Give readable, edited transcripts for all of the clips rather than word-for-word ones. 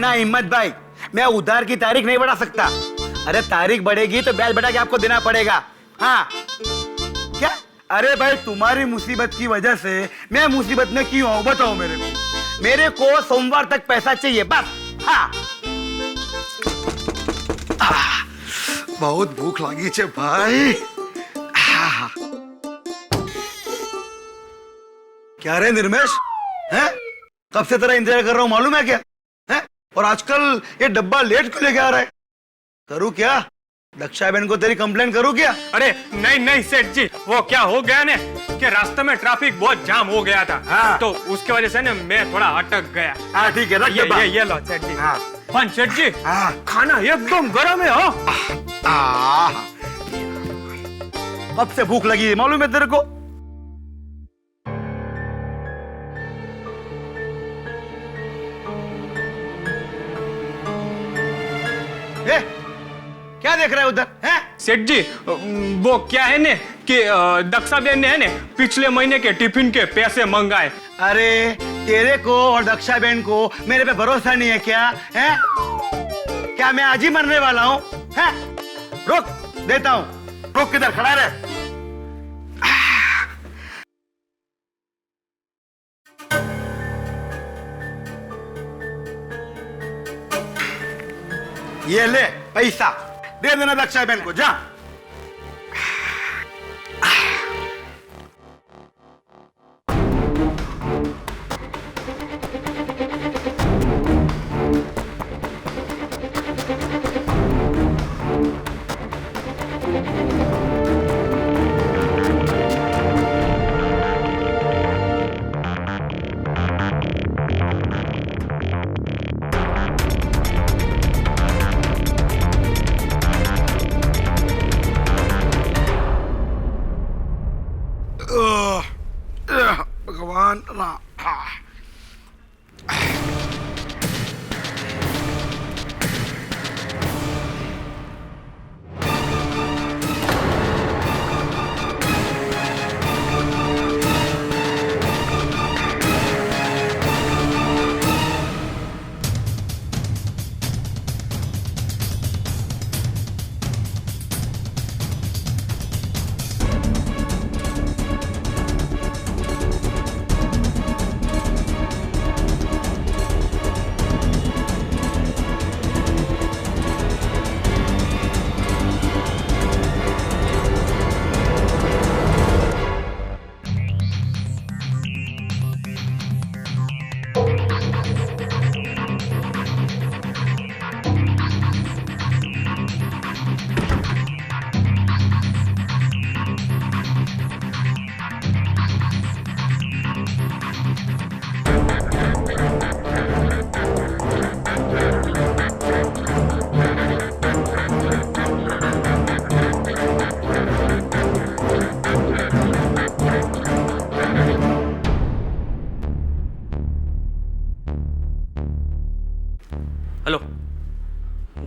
ना हिम्मत भाई, मैं उधार की तारीख नहीं बढ़ा सकता। अरे तारीख बढ़ेगी तो ब्याज बढ़ा के आपको देना पड़ेगा। हाँ क्या? अरे भाई तुम्हारी मुसीबत की वजह से मैं मुसीबत में क्यों हूं बताओ मेरे को। मेरे को सोमवार तक पैसा चाहिए बस। हाँ बहुत भूख लगी छे भाई। क्या रे निर्मेश, हैं? कब से तेरा इंतजार कर रहा हूं मालूम है क्या? हैं? और आजकल ये डब्बा लेट क्यों लेके आ रहा है? करूँ क्या? दक्षा बहन को तेरी कंप्लेन करूँ क्या? अरे नहीं नहीं सेठ जी, वो क्या हो गया ने कि रास्ते में ट्रैफिक बहुत जाम हो गया था। हाँ। तो उसकी वजह से ना मैं थोड़ा अटक गया। हाँ ठीक है, रख डब्बा। ये लो सेठ जी। हाँ। पर सेठ जी, हाँ। खाना एकदम गर्म है हो। कब से भूख लगी है मालूम है तेरे को? ए, क्या देख रहा है उधर? हैं? सेठ जी, वो क्या है ने कि दक्षा बहन ने है ने पिछले महीने के टिफिन के पैसे मंगाए। अरे तेरे को और दक्षा बहन को मेरे पे भरोसा नहीं है क्या? हैं? क्या मैं आज ही मरने वाला हूँ? हैं? रुक देता हूँ। रुक, किधर खड़ा रहे। ये ले पैसा, दे देना दक्षा बहन को, जा। भगवान राम। हेलो,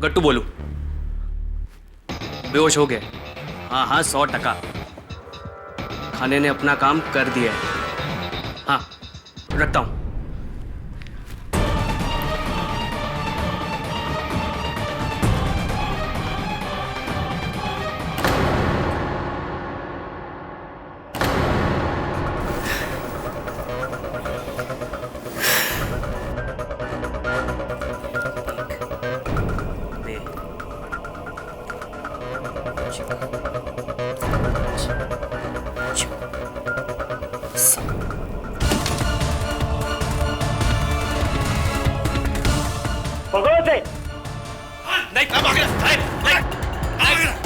गट्टू बोलू। बेहोश हो गए? हाँ हाँ 100%। खाने ने अपना काम कर दिया है। हाँ रखता हूँ। नहीं काम आगे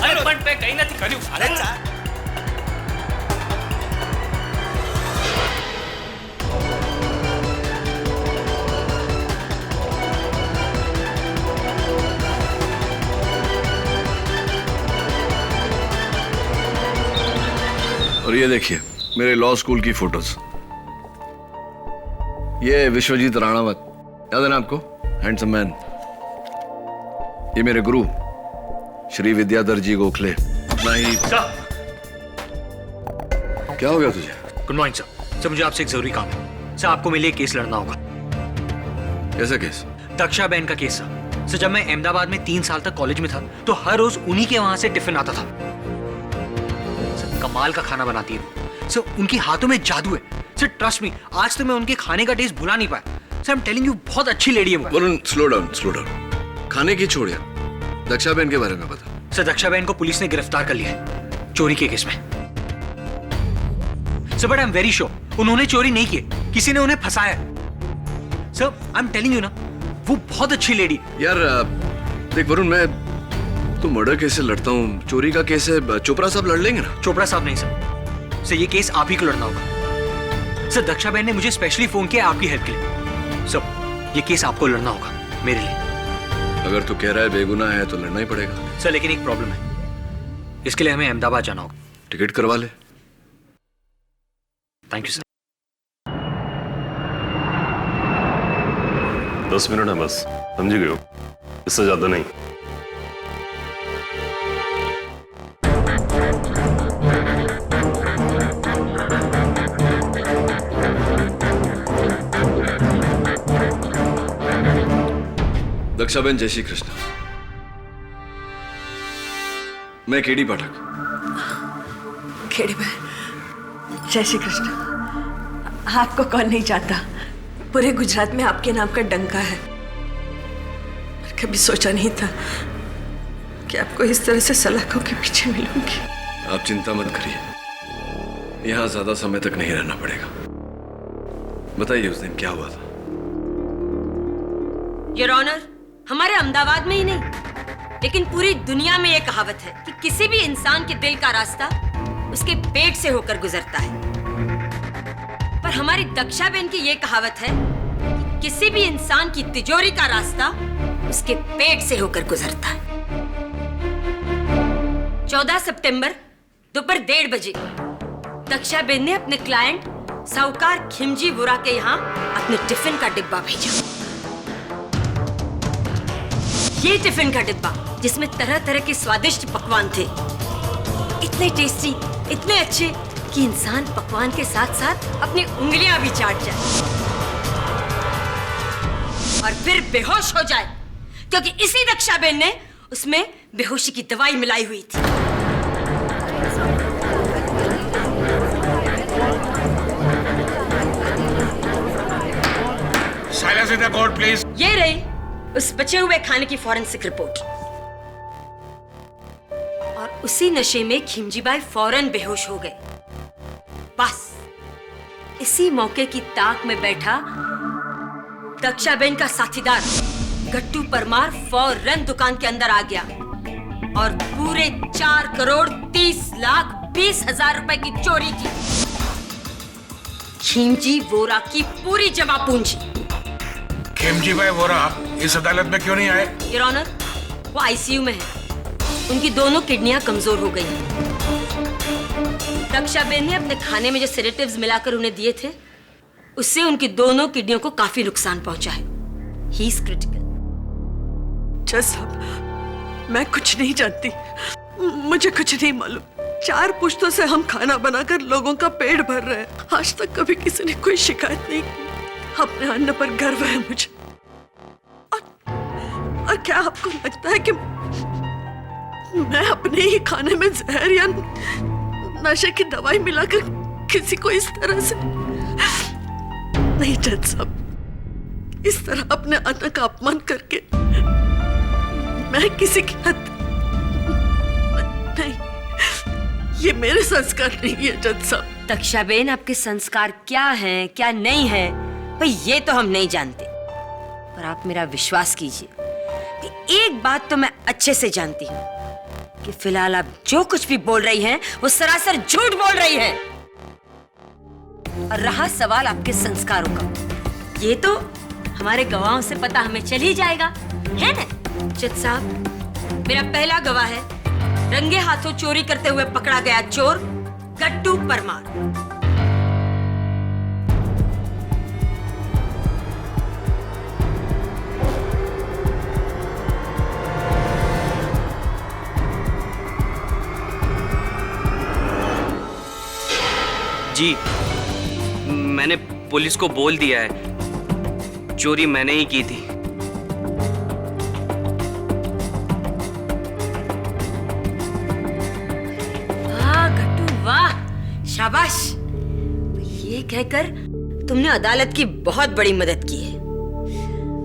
अरे पण पे कहीं નથી કર્યું। અરે ચા और ये देखिए मेरे लॉ स्कूल की फोटोज। ये विश्वजीत राणावत, याद है ना आपको? Handsome man. ये मेरे गुरु श्री विद्याधर जी गोखले। अपना ही। क्या हो गया तुझे? Good morning sir. सर मुझे आपसे एक जरूरी काम है। सर आपको मेरे लिए केस लड़ना होगा। कैसा केस? दक्षा बहन का केस था सर। जब मैं अहमदाबाद में 3 साल तक कॉलेज में था तो हर रोज उन्हीं के वहां से टिफिन आता था सर। कमाल का खाना बनाती है सर, उनके हाथों में जादू है सर। ट्रस्ट मी, आज तो मैं उनके खाने का टेस्ट भुला नहीं पाया sir. I am telling you, बहुत अच्छी लेडी है वो। Varun slow down. खाने की छोड़ यार, दक्षा बहन के बारे में बता। सर दक्षा बहन को पुलिस ने गिरफ्तार कर लिया है चोरी के केस में sir. But I am very sure उन्होंने चोरी नहीं की, किसी ने उन्हें फंसाया sir. I am telling you ना, वो बहुत अच्छी लेडी। यार देख वरुण, मैं तो मर्डर केस से लड़ता हूँ, चोरी का केस है, चोपड़ा साहब लड़ लेंगे ना? चोपड़ा साहब नहीं सर, सर ये केस आप ही को लड़ना होगा सर। दक्षा बहन ने मुझे स्पेशली फोन किया आपकी हेल्प के लिए सर। ये केस आपको लड़ना होगा मेरे लिए। अगर तू कह रहा है बेगुनाह है तो लड़ना ही पड़ेगा सर। लेकिन एक प्रॉब्लम है, इसके लिए हमें अहमदाबाद जाना होगा। टिकट करवा ले। Thank you sir. 10 मिनट है बस, समझ गए हो? इससे ज्यादा नहीं। दक्षाबेन, जय श्री कृष्ण। मैं केडी पाठक। खेड़ी बहन, जय श्री कृष्ण। आपको कौन नहीं जानता, पूरे गुजरात में आपके नाम का डंका है। कभी सोचा नहीं था कि आपको इस तरह से सलाखों के पीछे मिलूंगी। आप चिंता मत करिए, यहां ज्यादा समय तक नहीं रहना पड़ेगा। बताइए उस दिन क्या हुआ था? योर ऑनर, हमारे अहमदाबाद में ही नहीं लेकिन पूरी दुनिया में ये कहावत है कि किसी भी इंसान के दिल का रास्ता उसके पेट से होकर गुजरता है। पर हमारी दक्षा बहन की ये कहावत है कि किसी भी इंसान की तिजोरी का रास्ता उसके पेट से होकर गुजरता है। 14 सितंबर दोपहर 1:30 बजे दक्षा बहन ने अपने क्लाइंट साहूकार खिमजी वोरा के यहाँ अपने टिफिन का डिब्बा भेजा। ये टिफिन का डिब्बा जिसमें तरह तरह के स्वादिष्ट पकवान थे, इतने टेस्टी, इतने अच्छे कि इंसान पकवान के साथ साथ अपनी उंगलियां भी चाट जाए और फिर बेहोश हो जाए, क्योंकि इसी दक्षा बहन ने उसमें बेहोशी की दवाई मिलाई हुई थी। Silence in the court please. ये रही उस बचे हुए खाने की फॉरेंसिक रिपोर्ट। और उसी नशे में खिमजीबाई फौरन बेहोश हो गए। बस इसी मौके की ताक में बैठा दक्षाबेन का साथीदार गट्टू परमार फौरन दुकान के अंदर आ गया और पूरे 4,30,20,000 रुपए की चोरी की। खिमजी वोरा की पूरी जमा पूंजी। खिमजी भाई वोरा इस अदालत में क्यों नहीं आए? योर ऑनर, वो आईसीयू में है। उनकी दोनों किडनियां कमजोर हो गई हैं। दक्षाबेन ने अपने खाने में जो सेडेटिव्स मिलाकर उन्हें दिए थे, उससे उनकी दोनों किडनियों को काफी नुकसान पहुंचा है। He is critical. जज साहब, मैं कुछ नहीं जानती, मुझे कुछ नहीं मालूम। 4 पुश्तों से हम खाना बनाकर लोगों का पेट भर रहे हैं। आज तक कभी किसी ने कोई शिकायत नहीं की। अपने अन्न पर गर्व है मुझे। और क्या आपको लगता है कि मैं अपने ही खाने में जहर या नशे की दवाई मिलाकर किसी को इस तरह से? नहीं जज साहब, इस तरह अपने अन्न का अपमान करके मैं किसी की हद नहीं, ये मेरे संस्कार नहीं है जज साहब। दक्षाबेन, आपके संस्कार क्या हैं, क्या नहीं है, भाई ये तो हम नहीं जानते। पर आप मेरा विश्वास कीजिए कि एक बात तो मैं अच्छे से जानती हूँ कि फिलहाल आप जो कुछ भी बोल रही हैं, वो सरासर झूठ बोल रही हैं। और रहा सवाल आपके संस्कारों का, ये तो हमारे गवाहों से पता हमें चल ही जाएगा, है ना? जज साहब, मेरा पहला गवाह है रंगे हाथों चोरी करते हुए पकड़ा गया चोर गट्टू परमार। जी, मैंने पुलिस को बोल दिया है, चोरी मैंने ही की थी। शाबाश। ये कहकर तुमने अदालत की बहुत बड़ी मदद की है,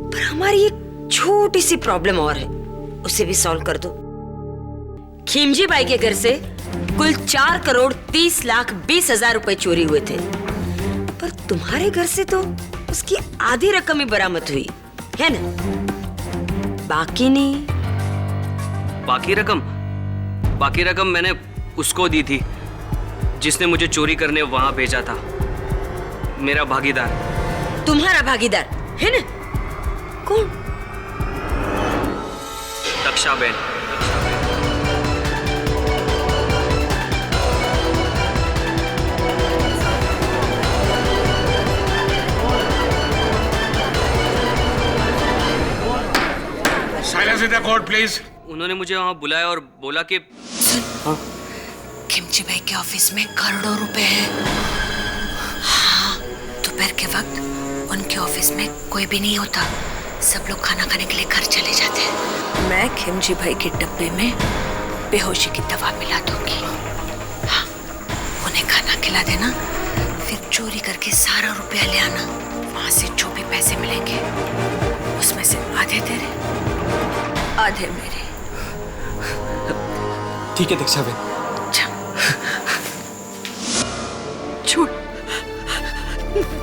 पर हमारी एक छोटी सी प्रॉब्लम और है, उसे भी सॉल्व कर दो। खिमजी बाई के घर से कुल 4,30,20,000 रुपए चोरी हुए थे, पर तुम्हारे घर से तो उसकी आधी रकम ही बरामद हुई है ना? बाकी नहीं। बाकी रकम मैंने उसको दी थी जिसने मुझे चोरी करने वहां भेजा था, मेरा भागीदार। तुम्हारा भागीदार है ना? कौन? दक्षा बहन। Silence in the court please. उन्होंने मुझे वहां बुलाया और बोला कि खिमजी भाई के ऑफिस में करोड़ों रुपए हैं। हाँ, दोपहर के वक्त उनके ऑफिस में कोई भी नहीं होता, सब लोग खाना खाने के लिए घर चले जाते हैं। मैं खिमजी भाई के डब्बे में बेहोशी की दवा मिला दूंगी। हाँ, उन्हें खाना खिला देना, फिर चोरी करके सारा रुपया ले आना। वहां से जो भी पैसे मिलेंगे उसमें से आधे तेरे, आधे मेरे। ठीक है दक्षा बहन। झूठ,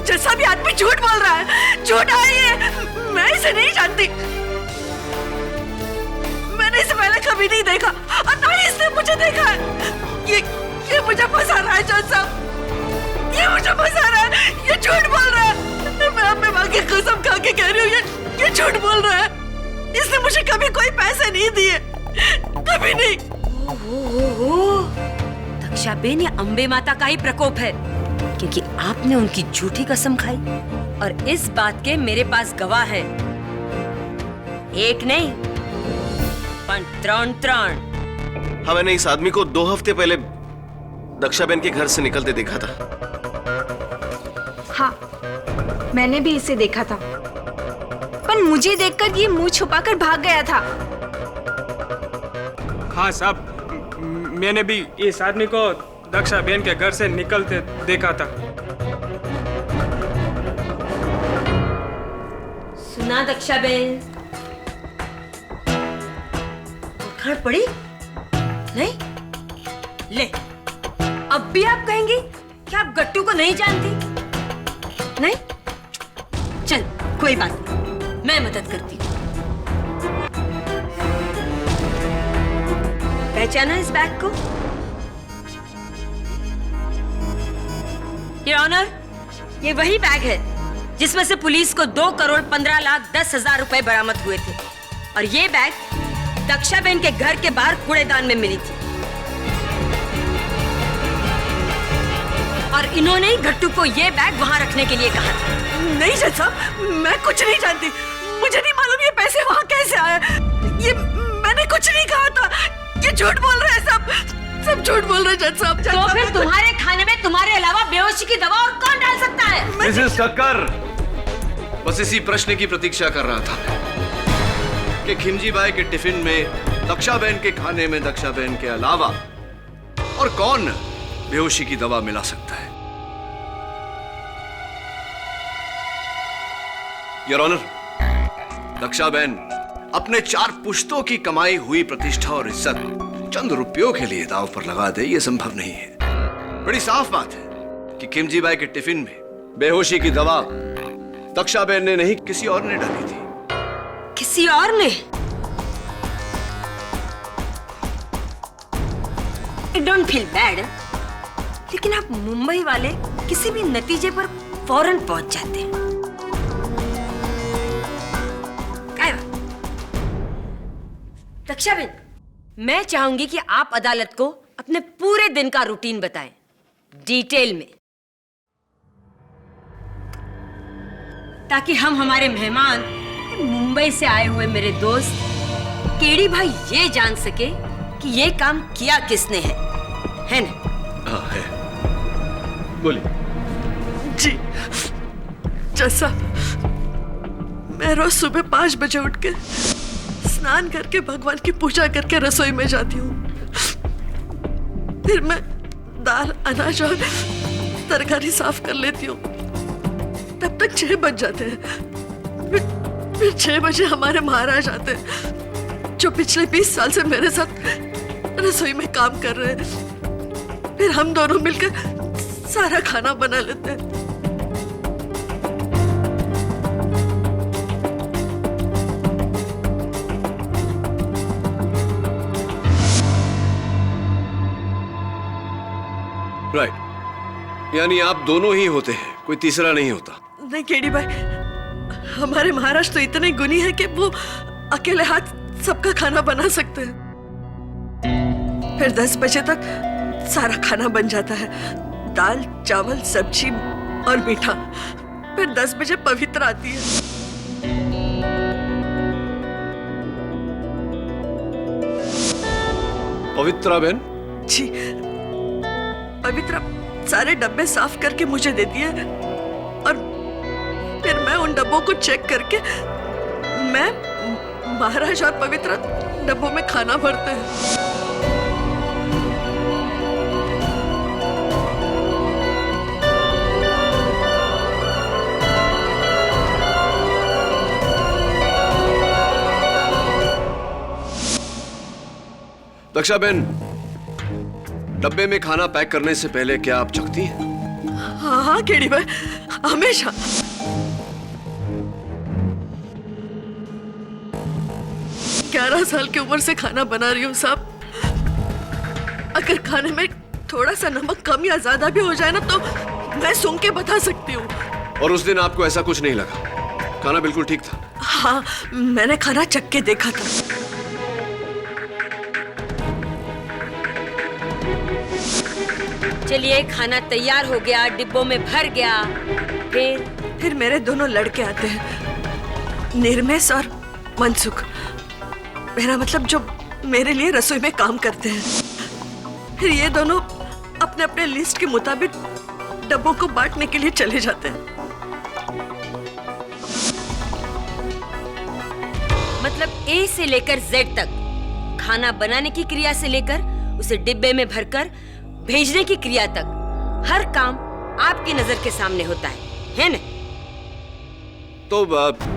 जैसा भी आदमी झूठ बोल रहा है, झूठ है ये। मैं इसे नहीं जानती, मैंने इसे पहले कभी नहीं देखा और ना ही इसने मुझे देखा है। ये मुझे फंसा रहा है जज साहब, ये मुझे फंसा रहा है, ये झूठ बोल रहा है। मैं अपने माँ की कसम खा के कह रही हूँ, ये झूठ बोल रहा है। इसने मुझे कभी कोई पैसे नहीं दिए, कभी नहीं। दक्षा बेन, ये अंबे माता का ही प्रकोप है, क्योंकि आपने उनकी झूठी कसम खाई और इस बात के मेरे पास गवाह है। एक नहीं पर त्रण। हाँ, मैंने इस आदमी को 2 हफ्ते पहले दक्षाबेन के घर से निकलते देखा था। हाँ, मैंने भी इसे देखा था, पर मुझे देखकर ये मुंह छुपाकर भाग गया था। हाँ साहब, मैंने भी इस आदमी को दक्षा बहन के घर से निकलते देखा था। सुना दक्षा बेन, खड़ पड़ी नहीं? ले, अब भी आप कहेंगी कि आप गट्टू को नहीं जानती? नहीं? चल, कोई बात नहीं, मैं मदद करती हूँ। पहचाना इस बैग को? योर ऑनर, ये वही बैग है जिसमें से पुलिस को 2,15,10,000 रुपए बरामद हुए थे, और ये बैग दक्षा बहन के घर के बाहर कूड़ेदान में मिली थी, और इन्होंने ही गट्टू को ये बैग वहां रखने के लिए कहा था। नहीं जज साहब, मैं कुछ नहीं जानती, मुझे नहीं मालूम ये पैसे वहां कैसे आए। ये मैंने कुछ नहीं कहा था, ये झूठ बोल रहे हैं, सब झूठ बोल रहे हैं जज साहब। तो फिर तुम्हारे खाने में तुम्हारे अलावा बेहोशी की दवा और कौन डाल सकता है? मिसेस कक्कर, बस इसी प्रश्न की प्रतीक्षा कर रहा था कि खिमजी बाई के टिफिन में दक्षा बहन के खाने में दक्षा बहन के अलावा और कौन बेहोशी की दवा मिला सकता है। योर ऑनर, दक्षा बहन अपने 4 पुश्तों की कमाई हुई प्रतिष्ठा और इज्जत चंद रुपयों के लिए दांव पर लगा दे, यह संभव नहीं है। बड़ी साफ बात है कि खिमजी बाई के टिफिन में बेहोशी की दवा दक्षा बहन ने नहीं, किसी और ने डाली थी। किसी और ने? आई डोंट फील बैड, लेकिन आप मुंबई वाले किसी भी नतीजे पर फौरन पहुंच जाते हैं। दक्षा बहन, मैं चाहूंगी कि आप अदालत को अपने पूरे दिन का रूटीन बताएं, डिटेल में, ताकि हम हमारे मेहमान, मुंबई से आए हुए मेरे दोस्त केडी भाई ये जान सके कि ये काम किया किसने है ना? हाँ है। बोलिए। जी जैसा, मैं रोज सुबह 5 बजे उठ के स्नान करके भगवान की पूजा करके रसोई में जाती हूँ, फिर मैं दाल अनाज और तरकारी साफ कर लेती हूँ। तब तक 6 बज जाते हैं। फिर 6 बजे हमारे महाराज आते हैं, जो पिछले 20 साल से मेरे साथ रसोई में काम कर रहे हैं। फिर हम दोनों मिलकर सारा खाना बना लेते हैं। राइट, यानी आप दोनों ही होते हैं, कोई तीसरा नहीं होता। नहीं केडी भाई, हमारे महाराज तो इतने गुणी हैं कि वो अकेले हाथ सबका खाना बना सकते हैं। फिर 10 बजे तक सारा खाना बन जाता है, दाल चावल सब्जी और मीठा। फिर 10 बजे पवित्र आती है। पवित्रा बहन? जी, पवित्रा सारे डब्बे साफ करके मुझे देती है और फिर मैं उन डब्बों को चेक करके मैं, महाराज और पवित्रा डब्बों में खाना भरते हैं। दक्षा बहन, डब्बे में खाना पैक करने से पहले क्या आप चखती हैं? हाँ हाँ केडी भाई, हमेशा। ग्यारह साल की उम्र से खाना बना रही हूँ साहब। अगर खाने में थोड़ा सा नमक कम या ज्यादा भी हो जाए ना तो मैं सूंघ के बता सकती हूँ। और उस दिन आपको ऐसा कुछ नहीं लगा? खाना बिल्कुल ठीक था? हाँ, मैंने खाना चख के देखा था। चलिए, खाना तैयार हो गया, डिब्बों में भर गया। फिर मेरे दोनों लड़के आते हैं, निर्मेश और मनसुख। मेरा मतलब जो मेरे लिए रसोई में काम करते हैं। फिर ये दोनों अपने अपने लिस्ट के मुताबिक डब्बों को बांटने के लिए चले जाते हैं। मतलब ए से लेकर जेड तक, खाना बनाने की क्रिया से लेकर उसे डिब्बे में भरकर भेजने की क्रिया तक, हर काम आपकी नजर के सामने होता है ना? तो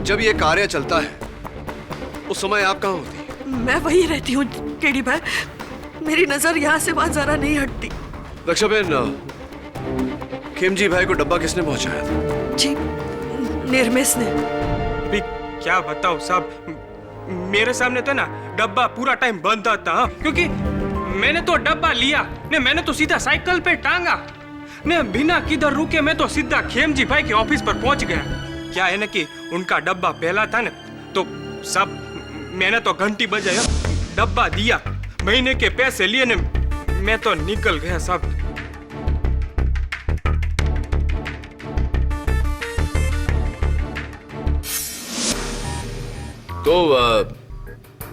जब ये कार्य चलता है उस समय आप कहाँ होती? मैं वही रहती हूँ केडी भाई, मेरी नजर यहाँ से वहां जरा नहीं हटती। दक्षा बहन, खेमजी भाई को डब्बा किसने पहुंचाया था? जी, निर्मेश ने। अभी क्या बताओ साहब, मेरे सामने तो ना डब्बा पूरा टाइम बंद था, क्योंकि मैंने तो डब्बा लिया ने, मैंने तो सीधा साइकिल पे टांगा ने, बिना किधर रुके मैं तो सीधा खेमजी भाई के ऑफिस पर पहुंच गया। क्या है ना कि उनका डब्बा पहला था ना, तो सब मैंने तो घंटी बजाया, डब्बा दिया, महीने के पैसे लिए ने, मैं तो निकल गया साहब। तो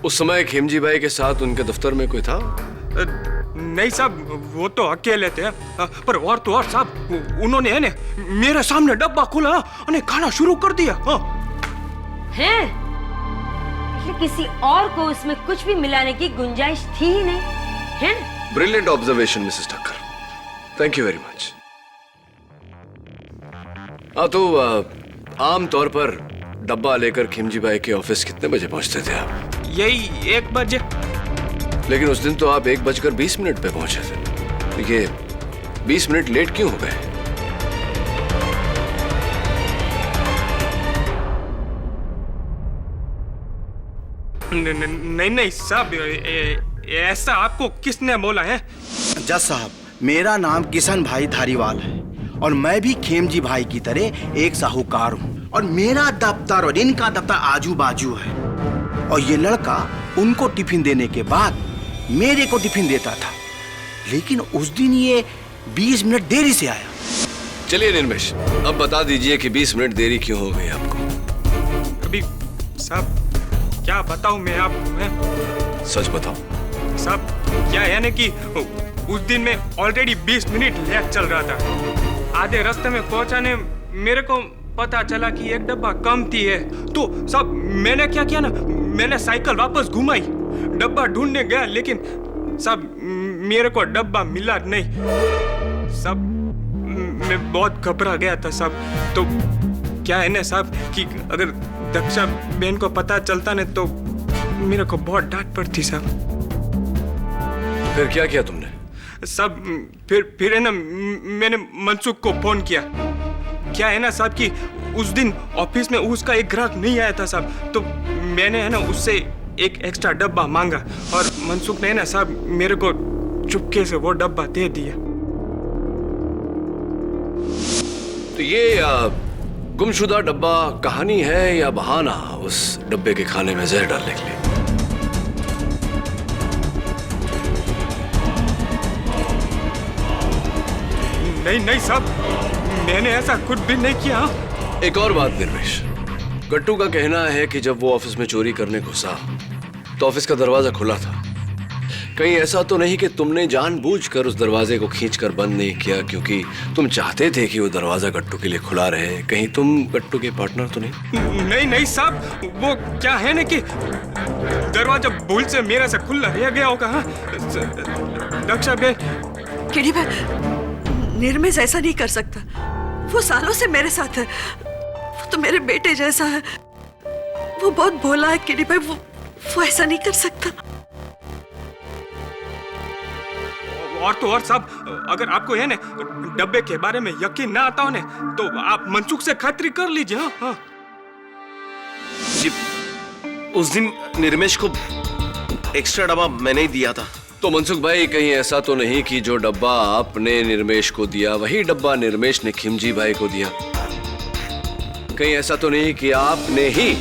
उस समय खेमजी भाई के साथ उनके दफ्तर में कोई था? नहीं साहब, वो तो अकेले थे, पर और तो और साहब, उन्होंने है ने मेरे सामने डब्बा खोला और खाना शुरू कर दिया। हैं? किसी और को उसमें कुछ भी मिलाने की गुंजाइश थी ही नहीं, है? Brilliant observation Mrs Thakkar, thank you very much. तो आम तौर पर डब्बा लेकर खिमजी भाई के ऑफिस कितने बजे पहुंचते थे आप? यही 1 बजे। लेकिन उस दिन तो आप 1:20 पे पहुंचे थे। ये 20 मिनट लेट क्यों हो गए? नहीं साहब, ऐसा आपको किसने बोला है? जज साहब, मेरा नाम किशन भाई धारीवाल है और मैं भी खेमजी भाई की तरह एक साहूकार हूँ, और मेरा दफ्तर और इनका दफ्तर आजू बाजू है। और ये लड़का उनको टिफिन देने के बाद मेरे को टिफिन देता था, लेकिन उस दिन ये 20 मिनट देरी से आया। चलिए निर्मेश, अब बता दीजिए कि 20 मिनट देरी क्यों हो गई आपको? अभी साहब क्या बताऊं मैं आपको? सच बताओ साहब। क्या है ना कि उस दिन मैं ऑलरेडी 20 मिनट लेट चल रहा था। आधे रास्ते में पहुंचाने मेरे को पता चला कि एक डब्बा कम थी है, तो सब मैंने क्या किया ना, मैंने साइकिल वापस घुमाई, डब्बा ढूंढने गया, लेकिन सब मेरे को डब्बा मिला नहीं। सब मैं बहुत घबरा गया था सब। तो क्या है ना साहब कि अगर दक्षा बहन को पता चलता ना तो मेरे को बहुत डांट पड़ती साहब। फिर क्या किया तुमने? सब फिर है ना मैंने मनसुख को फोन किया। क्या है ना साहब कि उस दिन ऑफिस में उसका एक ग्राहक नहीं आया था साहब, तो मैंने है ना उससे एक एक्स्ट्रा डब्बा मांगा और मनसुख ने ना साहब मेरे को चुपके से वो डब्बा दे दिया। तो ये गुमशुदा डब्बा कहानी है या बहाना उस डब्बे के खाने में जहर डालने के लिए? नहीं साहब, मैंने ऐसा कुछ भी नहीं किया। एक और बात निर्मेश, गट्टू का कहना है कि जब वो ऑफिस में चोरी करने घुसा तो ऑफिस का दरवाजा खुला था। कहीं ऐसा तो नहीं कि तुमने जानबूझकर उस दरवाजे को खींचकर बंद नहीं किया क्योंकि तुम चाहते थे कि वो दरवाजा गट्टू के लिए खुला रहे? कहीं तुम गट्टू के पार्टनर तो नहीं? नहीं साहब, वो क्या है ना कि दरवाजा भूल से मेरे से खुला रह गया होगा। दक्षा बहन। केडी भाई, निर्मेश ऐसा नहीं कर सकता। वो सालों से मेरे साथ है, वो तो मेरे बेटे जैसा है। वो बहुत भोला है केडी भाई, वो ऐसा नहीं कर सकता। और तो और साहब, अगर आपको है ना डब्बे के बारे में यकीन ना आता हो ना तो आप मनसुख से खातिरी कर लीजिए। हाँ जी, उस दिन निर्मेश को एक्स्ट्रा डब्बा मैंने ही दिया था। तो मनसुख भाई, कहीं ऐसा तो नहीं कि जो डब्बा आपने निर्मेश को दिया वही डब्बा निर्मेश ने खिमजी भाई को दिया? कहीं ऐसा तो नहीं कि आपने ही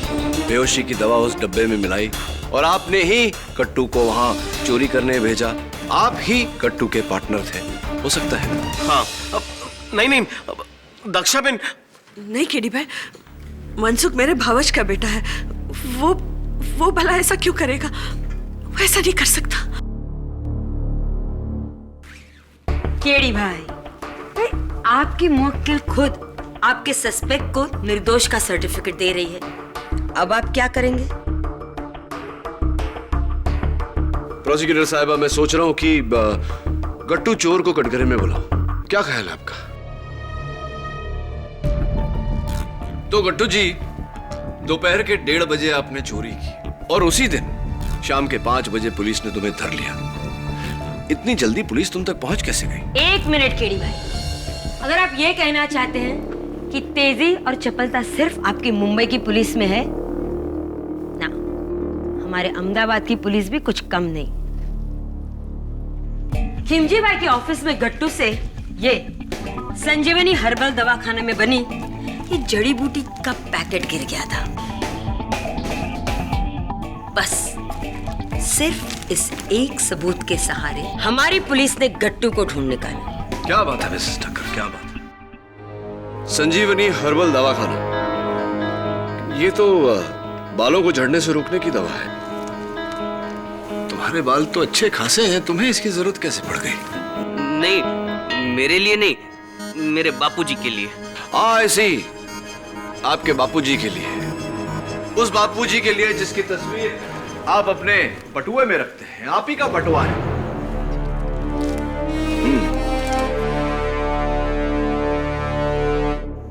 बेहोशी की दवा उस डब्बे में मिलाई और आपने ही कट्टू को वहां चोरी करने भेजा? आप ही कट्टू के पार्टनर थे, हो सकता है? हाँ। नहीं, दक्षा बहन। नहीं केडी भाई, मनसुख मेरे भावज का बेटा है। वो भला ऐसा क्यों करेगा? वो ऐसा नहीं कर सकता। केडी भाई, आपकी मुवक्किल खुद आपके सस्पेक्ट को निर्दोष का सर्टिफिकेट दे रही है। अब आप क्या करेंगे? प्रोसिक्यूटर साहिबा, मैं सोच रहा हूं कि गट्टू चोर को कटघरे में बुलाओ। क्या ख्याल है आपका? तो गट्टू जी, दोपहर के 1:30 बजे आपने चोरी की और उसी दिन शाम के 5 बजे पुलिस ने तुम्हें धर लिया। इतनी जल्दी पुलिस तुम तक पहुंच कैसे गई? 1 मिनट केडी भाई, अगर आप ये कहना चाहते हैं कि तेजी और चपलता सिर्फ आपकी मुंबई की पुलिस में है ना, हमारे अहमदाबाद की पुलिस भी कुछ कम नहीं। खिमजी भाई के ऑफिस में गट्टू से ये संजीवनी हर्बल दवाखाने में बनी ये जड़ी बूटी का पैकेट गिर गया था। बस सिर्फ इस एक सबूत के सहारे हमारी पुलिस ने गट्टू को ढूंढ निकाला। क्या बात है मिसेस ठक्कर, क्या बात है? संजीवनी हर्बल दवाखाना, ये तो बालों को झड़ने से रोकने की दवा है। तुम्हारे बाल तो अच्छे खासे हैं, तुम्हें इसकी जरूरत कैसे पड़ गई? नहीं, मेरे लिए नहीं, मेरे बापूजी के लिए। ऐसे ही आपके बापूजी के लिए, उस बापूजी के लिए जिसकी तस्वीर आप अपने बटुए में रखते हैं। आप ही का बटुआ है।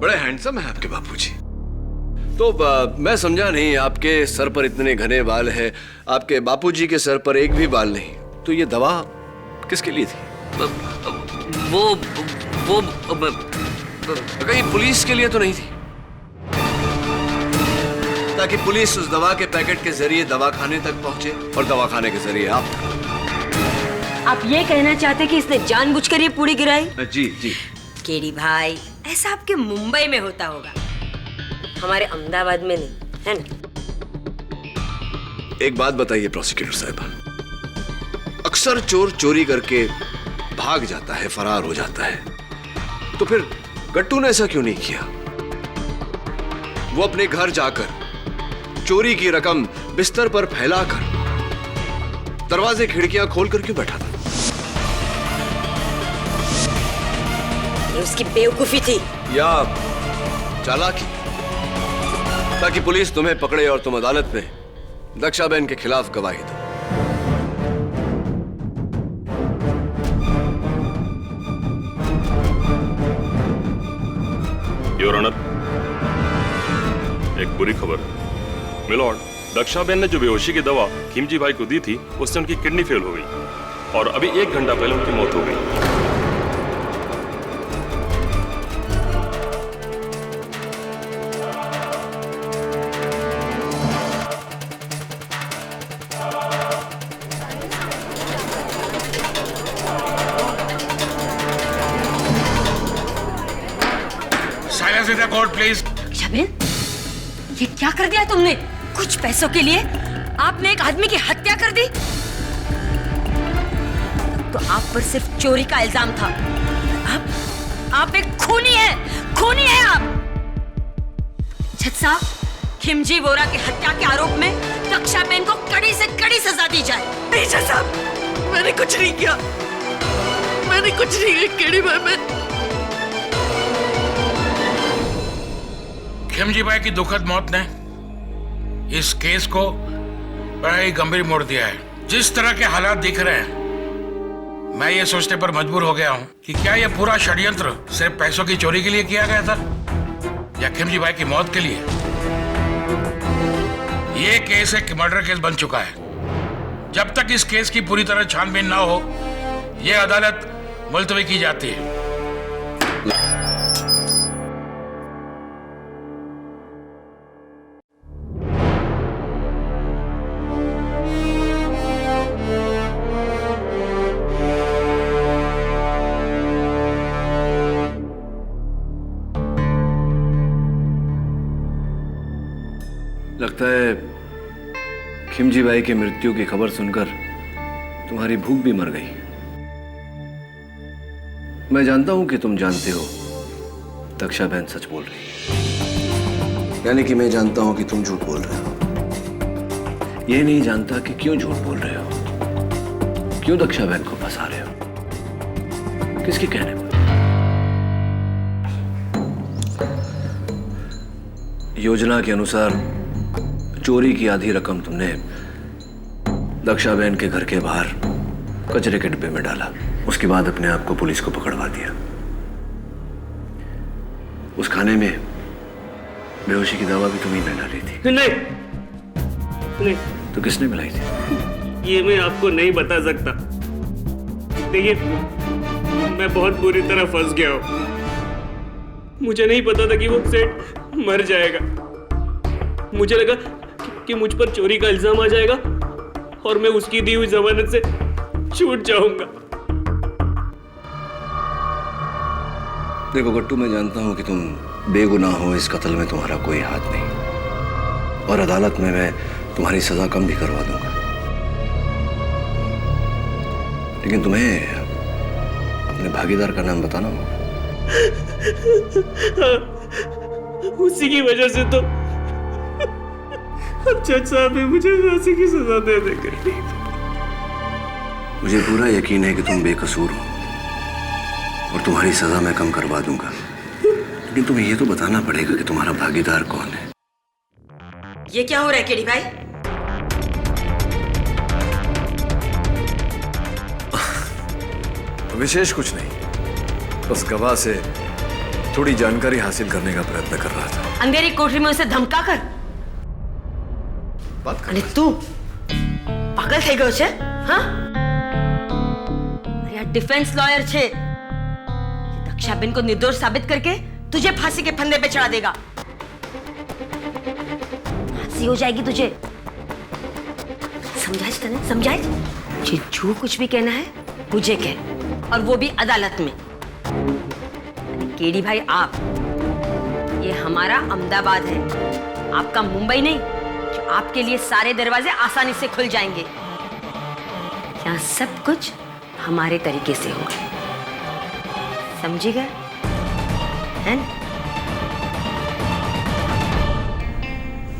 बड़े हैंडसम है आपके बापूजी। तो मैं समझा नहीं, आपके सर पर इतने घने बाल हैं, आपके बापूजी के सर पर एक भी बाल नहीं, तो ये दवा किसके लिए थी? वो कहीं पुलिस के लिए तो नहीं थी? ताकि पुलिस उस दवा के पैकेट के जरिए दवाखाने तक पहुंचे और दवाखाने के जरिए आप तक। आप ये कहना चाहते कि इसने जानबूझकर ये पूरी गिराई? जी जी। केडी भाई, ऐसा आपके मुंबई में होता होगा, हमारे अहमदाबाद में नहीं, है ना? एक बात बताइए प्रोसिक्यूटर साहब, अक्सर चोर चोरी करके भाग जाता है, फरार हो जाता है, तो फिर गट्टू ने ऐसा क्यों नहीं किया? वो अपने घर जाकर चोरी की रकम बिस्तर पर फैलाकर दरवाजे खिड़कियां खोलकर क्यों बैठा था? ये उसकी बेवकूफी थी या चालाकी, ताकि पुलिस तुम्हें पकड़े और तुम अदालत में दक्षा बहन के खिलाफ गवाही दो। योर ऑनर, एक बुरी खबर है। मिलॉर्ड, दक्षाबेन ने जो बेहोशी की दवा खिमजी भाई को दी थी, उससे उनकी किडनी फेल हो गई और अभी 1 घंटा पहले उनकी मौत हो गई। Silence in the court, please. Dakshaben, ये क्या कर दिया तुमने? कुछ पैसों के लिए आपने एक आदमी की हत्या कर दी। तो आप पर सिर्फ चोरी का इल्जाम था। आप एक खूनी है आप। जज साहब, खिमजी वोरा की हत्या के आरोप में दक्षाबेन को कड़ी से कड़ी सजा दी जाए। नहीं जज साहब, मैंने कुछ नहीं किया। केडी भाई, मैं खिमजी भाई की दुखद मौत ने इस केस को बड़ा ही गंभीर मोड़ दिया है। जिस तरह के हालात दिख रहे हैं, मैं ये सोचने पर मजबूर हो गया हूँ कि क्या यह पूरा षड्यंत्र सिर्फ पैसों की चोरी के लिए किया गया था या खिमजी भाई की मौत के लिए। ये केस एक मर्डर केस बन चुका है। जब तक इस केस की पूरी तरह छानबीन ना हो, यह अदालत मुलतवी की जाती है। लगता है खिमजी भाई की मृत्यु की खबर सुनकर तुम्हारी भूख भी मर गई। मैं जानता हूं कि तुम जानते हो दक्षाबेन सच बोल रही, यानी कि मैं जानता हूं कि तुम झूठ बोल रहे हो। ये नहीं जानता कि क्यों झूठ बोल रहे हो, क्यों दक्षाबेन को फंसा रहे हो, किसके कहने पर। योजना के अनुसार चोरी की आधी रकम तुमने दक्षाबेन के घर के बाहर कचरे के डिब्बे में डाला। उसके बाद अपने आप को पुलिस को पकड़वा दिया। उस खाने में बेहोशी की दवा भी तुम्ही ने डाली थी। नहीं, तो किसने मिलाई थी? ये मैं आपको नहीं बता सकता। देखिए, मैं बहुत बुरी तरह फंस गया हूं। मुझे नहीं पता था कि वो सेठ मर जाएगा। मुझे लगा कि मुझ पर चोरी का इल्जाम आ जाएगा और मैं उसकी दी हुई जमानत से छूट जाऊंगा। देखो गट्टू, मैं जानता हूं कि तुम बेगुनाह हो, इस कत्ल में तुम्हारा कोई हाथ नहीं, और अदालत में मैं तुम्हारी सजा कम भी करवा दूंगा। लेकिन तुम्हें अपने भागीदार का नाम बताना होगा। उसी की वजह से तो जज साहब ने मुझे फांसी की सजा दे देंगे। मुझे पूरा यकीन है कि तुम बेकसूर हो और तुम्हारी सजा मैं कम करवा दूंगा। लेकिन तुम्हें ये तो बताना पड़ेगा कि तुम्हारा भागीदार कौन है। ये क्या हो रहा है केडी भाई? विशेष कुछ नहीं, बस गवाह से थोड़ी जानकारी हासिल करने का प्रयत्न कर रहा था। अंधेरी कोठरी में उसे धमका कर અને તું પાગલ થઈ ગયો છે? હા? આ ડિફેન્સ लॉयर છે। दक्षाबेन को निर्दोष साबित करके तुझे फांसी के फंदे पे चढ़ा देगा। फांसी हो जाएगी तुझे। समझाइज तने? समझाइज? मुझे जो कुछ भी कहना है मुझे कह, और वो भी अदालत में। केडी भाई, आप, ये हमारा अहमदाबाद है, आपका मुंबई नहीं। आपके लिए सारे दरवाजे आसानी से खुल जाएंगे। यहाँ सब कुछ हमारे तरीके से होगा। समझी गए? हैं?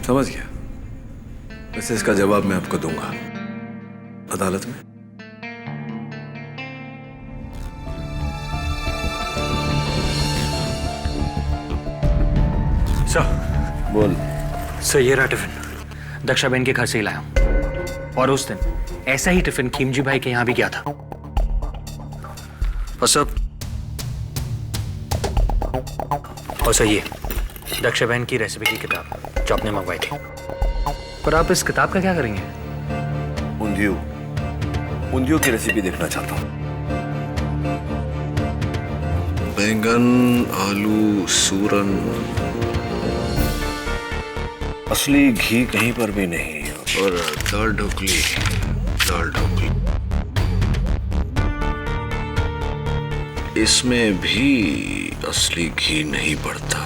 समझ गया। वैसे इसका जवाब मैं आपको दूंगा अदालत में। सर, बोल। सर, ये रहा टिफिन, दक्षाबेन के घर से ही लाया हूं। और उस दिन ऐसा ही टिफिन खिमजी भाई के यहां भी गया था। और सब और सर ये दक्षा बहन की रेसिपी की किताब जो आपने मंगवाई थी। पर आप इस किताब का क्या करेंगे? उंधियू की रेसिपी देखना चाहता हूँ। बैंगन, आलू, सूरन, असली घी कहीं पर भी नहीं, और दाल ढोकली। इसमें भी असली घी नहीं पड़ता।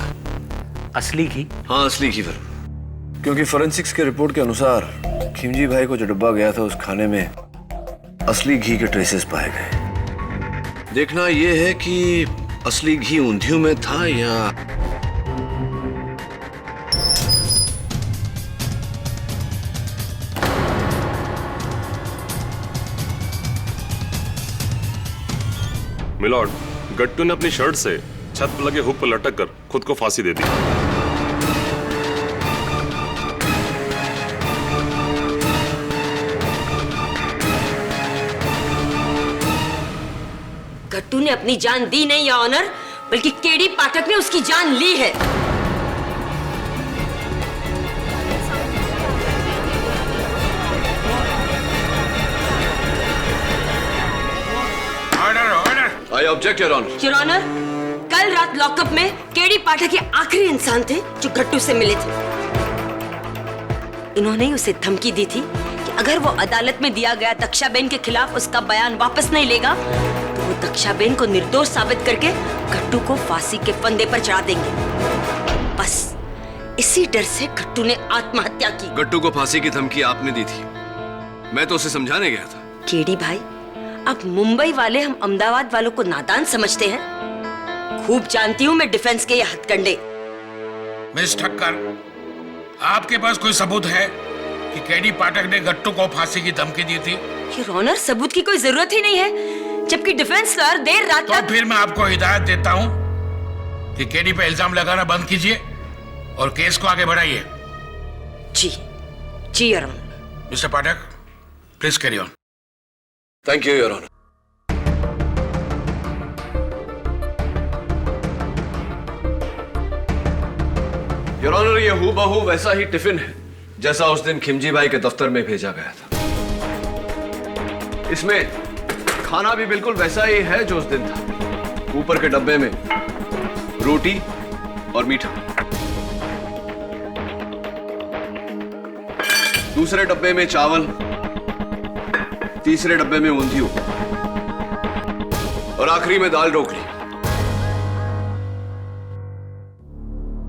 असली घी? हाँ, असली घी पर, क्योंकि फोरेंसिक्स के रिपोर्ट के अनुसार खिमजी भाई को जो डब्बा गया था उस खाने में असली घी के ट्रेसेस पाए गए। देखना यह है कि असली घी ऊंधियू में था या मिलॉर्ड, गट्टू ने अपनी शर्ट से छत पर लगे हुक पर लटक कर खुद को फांसी दे दी। गट्टू ने अपनी जान दी नहीं या ऑनर, बल्कि केडी पाठक ने उसकी जान ली है। I object your honour. Your honour, कल रात लॉकअप में केडी पाठक ये आखिरी इंसान थे जो गट्टू से मिले थे। इन्होंने उसे धमकी दी थी कि अगर वो अदालत में दिया गया दक्षाबेन के खिलाफ उसका बयान वापस नहीं लेगा तो वो दक्षाबेन को निर्दोष साबित करके गट्टू को फांसी के फंदे पर चढ़ा देंगे। बस इसी डर से गट्टू ने आत्महत्या की। गट्टू को फांसी की धमकी आपने दी थी, मैं तो उसे समझाने गया था। केडी भाई, अब मुंबई वाले हम अहमदाबाद वालों को नादान समझते हैं। खूब जानती हूँ मैं डिफेंस के ये हथकंडे। मिस ठक्कर, आपके पास कोई सबूत है कि केडी पाठक ने गट्टू को फांसी की धमकी दी थी? योर ऑनर, सबूत की कोई जरूरत ही नहीं है, जबकि डिफेंस लॉयर देर रात तो फिर मैं आपको हिदायत देता हूँ कि केडी पे इल्जाम लगाना बंद कीजिए और केस को आगे बढ़ाइए। जी your honour. Mister Pathak, please carry on. Thank you your honour. Your honour, ये हूबहू वैसा ही टिफिन है जैसा उस दिन खिमजी भाई के दफ्तर में भेजा गया था। इसमें खाना भी बिल्कुल वैसा ही है जो उस दिन था। ऊपर के डब्बे में रोटी और मीठा, दूसरे डब्बे में चावल, तीसरे डब्बे में ऊंधियू और आखिरी में दाल ढोकली।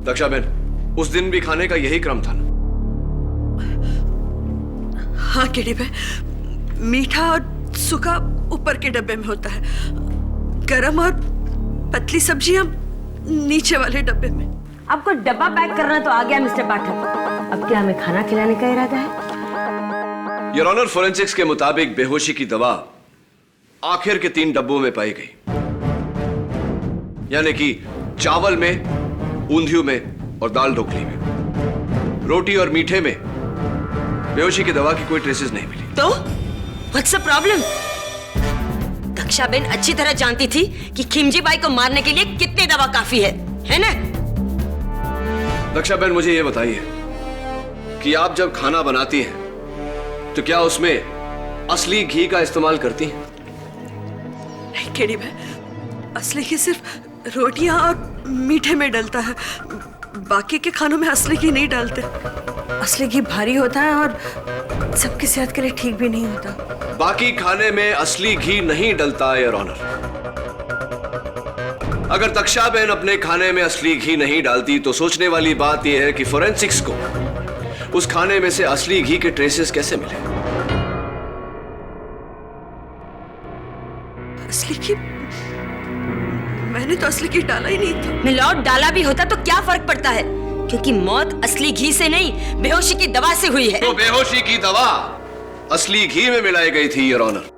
दक्षाबेन, उस दिन भी खाने का यही क्रम था ना? हाँ केडी भाई, मीठा और सूखा ऊपर के डब्बे में होता है, गरम और पतली सब्जियां नीचे वाले डब्बे में। आपको डब्बा पैक करना तो आ गया मिस्टर पाठक, अब क्या हमें खाना खिलाने का इरादा है? योर ऑनर, फोरेंसिक्स के मुताबिक बेहोशी की दवा आखिर के 3 डब्बों में पाई गई, यानी कि चावल में, ऊंधियू में और दाल ढोकली में। रोटी और मीठे में बेहोशी की दवा की कोई ट्रेसेस नहीं मिली। तो व्हाट्स द प्रॉब्लम? दक्षाबेन अच्छी तरह जानती थी कि खिमजी भाई को मारने के लिए कितनी दवा काफी है ना? दक्षाबेन, मुझे यह बताइए कि आप जब खाना बनाती हैं तो क्या उसमें असली घी का इस्तेमाल करती हैं? नहीं केडी भाई, असली घी सिर्फ रोटियां और मीठे में डलता है, बाकी के खानों में असली घी नहीं डालते। असली घी भारी होता है और सबकी सेहत के लिए ठीक भी नहीं होता। बाकी खाने में असली घी नहीं डलता है योर ऑनर। अगर दक्षाबेन अपने खाने में असली घी नहीं डालती तो सोचने वाली बात यह है कि फोरेंसिक्स को उस खाने में से असली घी के ट्रेसेस कैसे मिले? असली घी? मैंने तो असली घी डाला ही नहीं था। मिलॉर्ड, डाला भी होता तो क्या फर्क पड़ता है, क्योंकि मौत असली घी से नहीं बेहोशी की दवा से हुई है। तो बेहोशी की दवा असली घी में मिलाई गई थी योर ऑनर।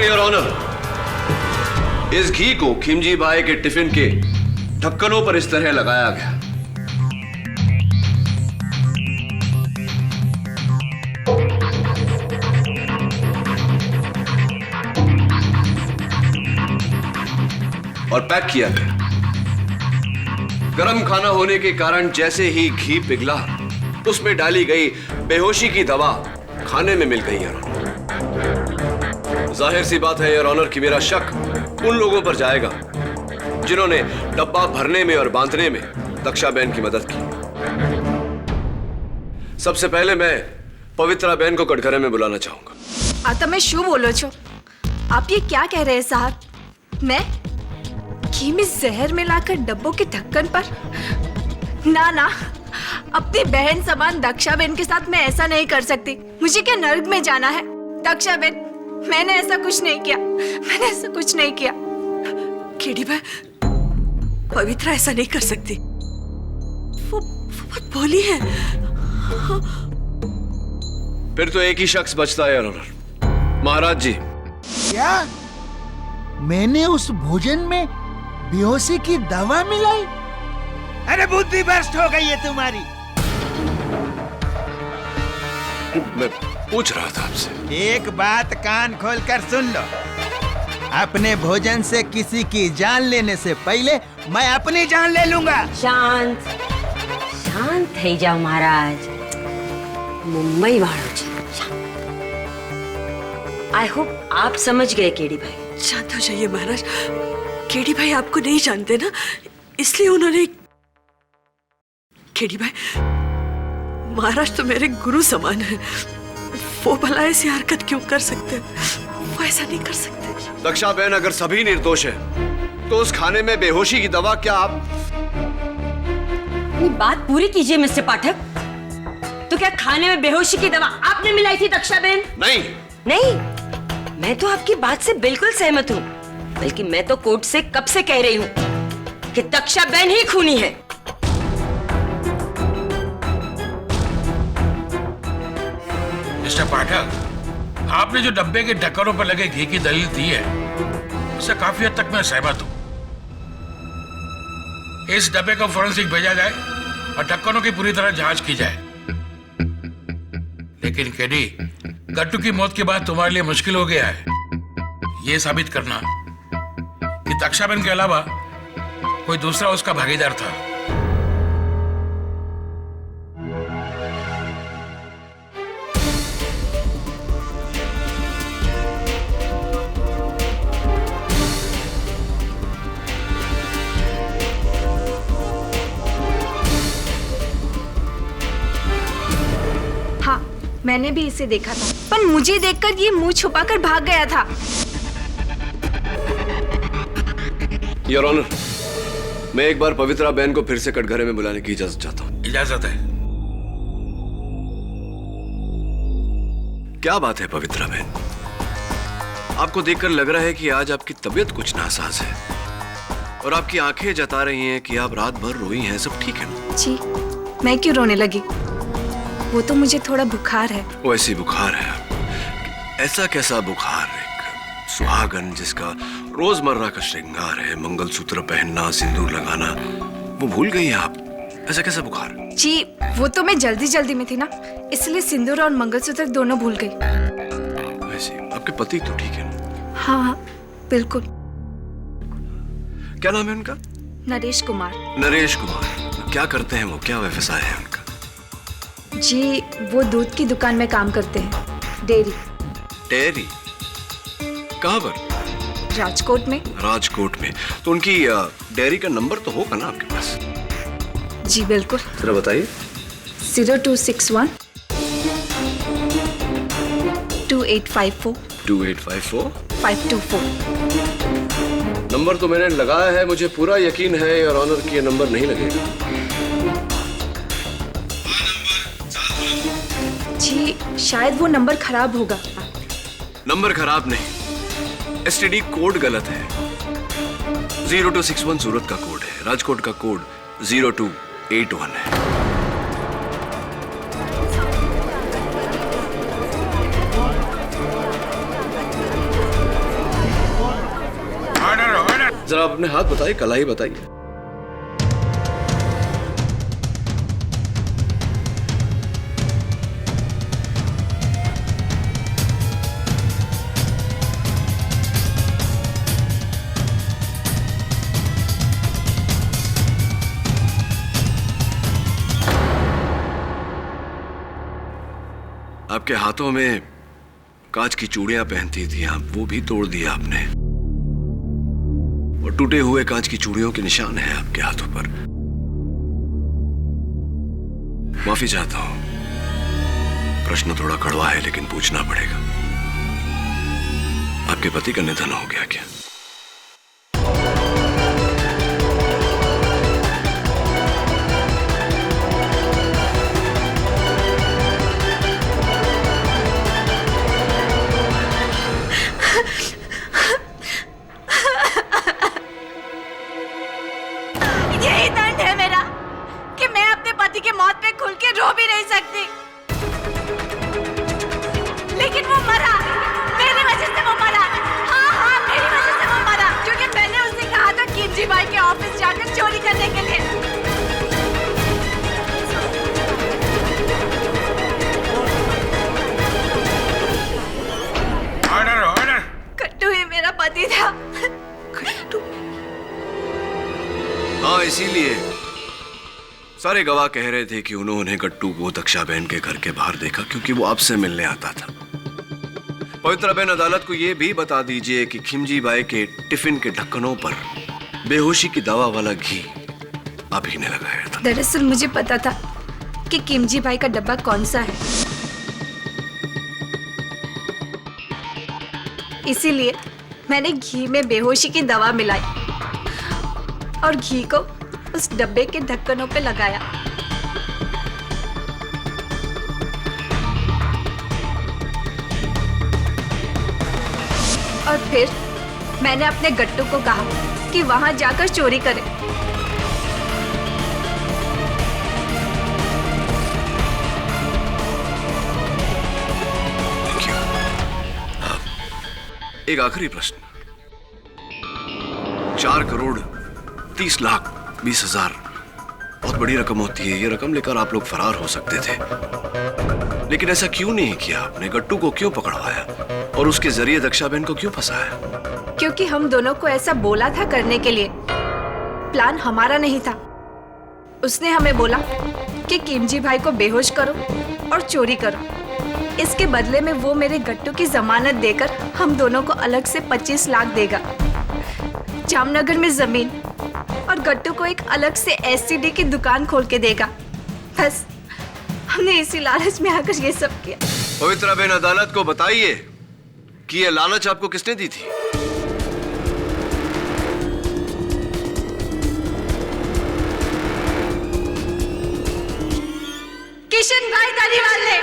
योर ऑनर, इस घी को खिमजी भाई के टिफिन के ढक्कनों पर इस तरह लगाया गया। और पैक किया गया। गरम खाना होने के कारण जैसे ही घी पिघला, उसमें डाली गई बेहोशी की दवा खाने में मिल गई। योर ऑनर, जाहिर सी बात है योर ऑनर कि मेरा शक उन लोगों पर जाएगा जिन्होंने डब्बा भरने में और बांधने में दक्षा बहन की मदद की। सबसे पहले मैं पवित्रा बहन को कटघरे में बुलाना चाहूंगा। તમે શું બોલો છો? आप ये क्या कह रहे हैं साहब? मैं घी में जहर मिलाकर डब्बों के ढक्कन पर? ना ना, अपनी बहन समान दक्षा बहन के साथ मैं ऐसा नहीं कर सकती। मुझे क्या नर्क में जाना है? दक्षा बहन, मैंने ऐसा कुछ नहीं किया, मैंने ऐसा कुछ नहीं किया। केडी भाई, पवित्रा ऐसा नहीं कर सकती। वो बहुत भोली है। फिर तो एक ही शख्स बचता है योर ऑनर, महाराज जी। क्या मैंने उस भोजन में बेहोशी की दवा मिलाई? अरे बुद्धि भ्रष्ट हो गई है तुम्हारी। मैं पूछ रहा था आपसे। एक बात कान खोलकर सुन लो, अपने भोजन से किसी की जान लेने से पहले मैं अपनी जान ले लूंगा। शांत शांत થઈ જાઓ महाराज। मुंबई वालों जी, आई होप आप समझ गए केडी भाई। शांत हो जाइए महाराज। केडी भाई आपको नहीं जानते ना, इसलिए उन्होंने। केडी भाई, महाराज तो मेरे गुरु समान है। वो भला ऐसी हरकत क्यों कर सकते? वो ऐसा नहीं कर सकते। दक्षा बहन, अगर सभी निर्दोष है तो उस खाने में बेहोशी की दवा क्या आप? अपनी बात पूरी कीजिए मिस्टर पाठक। तो क्या खाने में बेहोशी की दवा आपने मिलाई थी दक्षा बहन? नहीं नहीं, मैं तो आपकी बात से बिल्कुल सहमत हूँ। बल्कि मैं तो कोर्ट से कब से कह रही हूँ कि दक्षा बहन ही खूनी है। मिस्टर पाठक, आपने जो डब्बे के ढक्कनों पर लगे घी की दलील दी है, उससे काफी हद तक मैं सहमत हूं। इस डब्बे को फोरेंसिक भेजा जाए और ढक्कनों की पूरी तरह जांच की जाए। लेकिन केडी, गट्टू की मौत के बाद तुम्हारे लिए मुश्किल हो गया है यह साबित करना कि दक्षाबेन के अलावा कोई दूसरा उसका भागीदार था। हाँ, मैंने भी इसे देखा था, पर मुझे देखकर ये मुंह छुपाकर भाग गया था। योर ऑनर, मैं एक बार पवित्रा बहन को फिर से कटघरे में बुलाने की इजाजत चाहता हूँ। इजाजत है। क्या बात है पवित्रा बहन, आपको देखकर लग रहा है कि आज आपकी तबीयत कुछ नासाज है और आपकी आंखें जता रही हैं कि आप रात भर रोई हैं। सब ठीक है ना? जी, मैं क्यों रोने लगी? वो तो मुझे थोड़ा बुखार है। वो ऐसी बुखार है? ऐसा कैसा बुखार? एक सुहागन जिसका रोजमर्रा का श्रृंगार है मंगलसूत्र पहनना, सिंदूर लगाना, वो भूल गई हैं आप? ऐसा कैसा बुखार? जी, वो तो मैं जल्दी जल्दी में थी ना, इसलिए सिंदूर और मंगलसूत्र दोनों भूल गई। वैसे आपके पति तो ठीक है ना? हाँ हाँ, बिल्कुल। क्या नाम है उनका? नरेश कुमार। नरेश कुमार। क्या करते हैं वो? क्या व्यवसाय है उनका? जी, वो दूध की दुकान में काम करते हैं, डेयरी। डेयरी? कहाँ पर? राजकोट में। राजकोट में? तो उनकी डेयरी का नंबर तो होगा ना आपके पास? जी बिल्कुल। जरा बताइए। 0261 2854 2854 524। नंबर तो मैंने लगाया है, मुझे पूरा यकीन है योर ऑनर कि ये नंबर नहीं लगेगा। जी, शायद वो नंबर खराब होगा। नंबर खराब नहीं, एसटीडी कोड गलत है। 0261 सूरत का कोड है, राजकोट का कोड 0281 है। जरा आप अपने हाथ बताइए, कलाई बताइए। आपके हाथों में कांच की चूड़ियां पहनती थी आप, वो भी तोड़ दिया आपने, और टूटे हुए कांच की चूड़ियों के निशान हैं आपके हाथों पर। माफी चाहता हूं, प्रश्न थोड़ा कड़वा है लेकिन पूछना पड़ेगा। आपके पति का निधन हो गया क्या? यही दंड है मेरा कि मैं अपने पति की मौत पे खुल के रो भी नहीं सकती। लेकिन वो मरा, मेरी वजह से वो मरा। हाँ, मेरी वजह से वो मरा, क्योंकि मैंने उससे कहा था किमजी भाई के ऑफिस जाकर चोरी करने के लिए। Order order. कट्टू ही मेरा पति था। हाँ, इसीलिए सारे गवाह कह रहे थे कि उन्होंने गट्टू को दक्षा बहन के घर के बाहर देखा, क्योंकि वो आपसे मिलने आता था। पवित्रा बहन, अदालत को यह भी बता दीजिए कि खिमजी बाई के टिफिन के ढक्कनों पर बेहोशी की दवा वाला घी आप ही ने लगाया था। दरअसल मुझे पता था कि किमजी भाई का डब्बा कौन सा है, इसीलिए मैंने घी में बेहोशी की दवा मिलाई और घी को उस डब्बे के ढक्कनों पे लगाया। और फिर मैंने अपने गट्टू को कहा कि वहां जाकर चोरी करे। एक आखिरी प्रश्न। 4,30,20,000 बहुत बड़ी रकम होती है। ये रकम लेकर आप लोग फरार हो सकते थे, लेकिन ऐसा क्यों नहीं किया आपने? गट्टू को क्यों पकड़वाया और उसके जरिए दक्षा बहन को क्यों फंसाया? क्योंकि हम दोनों को ऐसा बोला था करने के लिए। प्लान हमारा नहीं था। उसने हमें बोला कि किमजी भाई को बेहोश करो और चोरी करो। इसके बदले में वो मेरे गट्टू की जमानत देकर हम दोनों को अलग से 25 लाख देगा, जामनगर में जमीन, और गट्टू को एक अलग से एससीडी की दुकान खोल के देगा। बस हमने इसी लालच में आकर ये सब किया। पवित्रा बहन, अदालत को बताइए कि ये लालच आपको किसने दी थी? किशन भाई धारीवाल ने।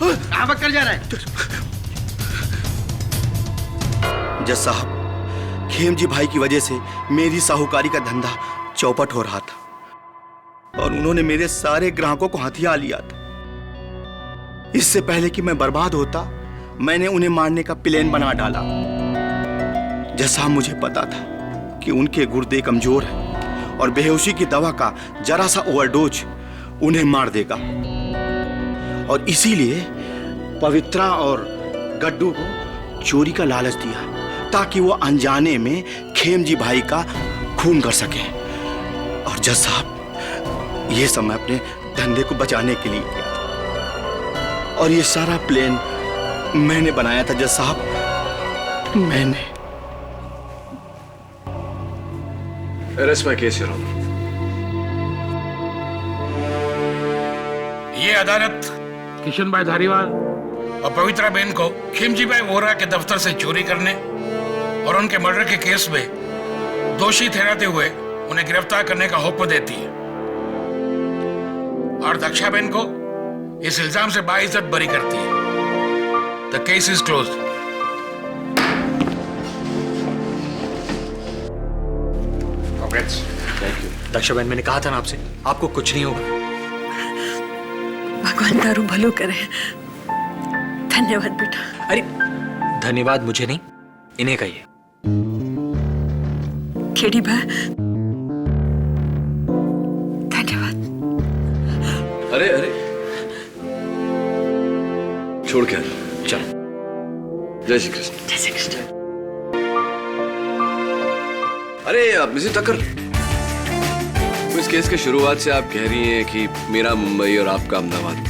कहाँ भाग कर जा रहा है? जज साहब, खेमजी भाई की वजह से मेरी साहूकारी का धंधा चौपट हो रहा था और उन्होंने मेरे सारे ग्राहकों को हथिया लिया था। इससे पहले कि मैं बर्बाद होता, मैंने उन्हें मारने का प्लान बना डाला। जज साहब, मुझे पता था कि उनके गुर्दे कमजोर हैं और बेहोशी की दवा का जरा सा ओवरडोज उन्हें मार देगा, और इसीलिए पवित्रा और गड्डू को चोरी का लालच दिया ताकि वो अनजाने में खेमजी भाई का खून कर सके। और जज साहब, ये सब मैं अपने धंधे को बचाने के लिए किया और ये सारा प्लान मैंने बनाया था। जज साहब, मैंने। Arrest my case, Your Honor. ये अदालत किशन भाई धारीवाल और पवित्रा बहन को खिमजी भाई वोरा के दफ्तर से चोरी करने और उनके मर्डर के केस में दोषी ठहराते हुए उन्हें गिरफ्तार करने का हुक्म देती है और दक्षा बहन को इस इल्जाम से बाइज्जत बरी करती है। The case is closed. Daksha बहन, मैंने कहा था ना आपसे, आपको कुछ नहीं होगा। भगवान तारू भलो करे। धन्यवाद बेटा। अरे धन्यवाद मुझे नहीं, इन्हें कहिए। खेड़ी भाई धन्यवाद। अरे अरे छोड़ के चल। जय श्री कृष्ण। जय श्री कृष्ण। अरे मिसेस टक्कर, इस केस के शुरुआत से आप कह रही हैं कि मेरा मुंबई और आपका अहमदाबाद।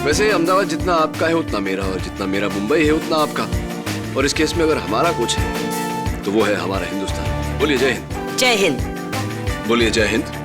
वैसे अहमदाबाद जितना आपका है उतना मेरा, और जितना मेरा मुंबई है उतना आपका। और इस केस में अगर हमारा कुछ है तो वो है हमारा हिंदुस्तान। बोलिए जय हिंद। जय हिंद। बोलिए जय हिंद।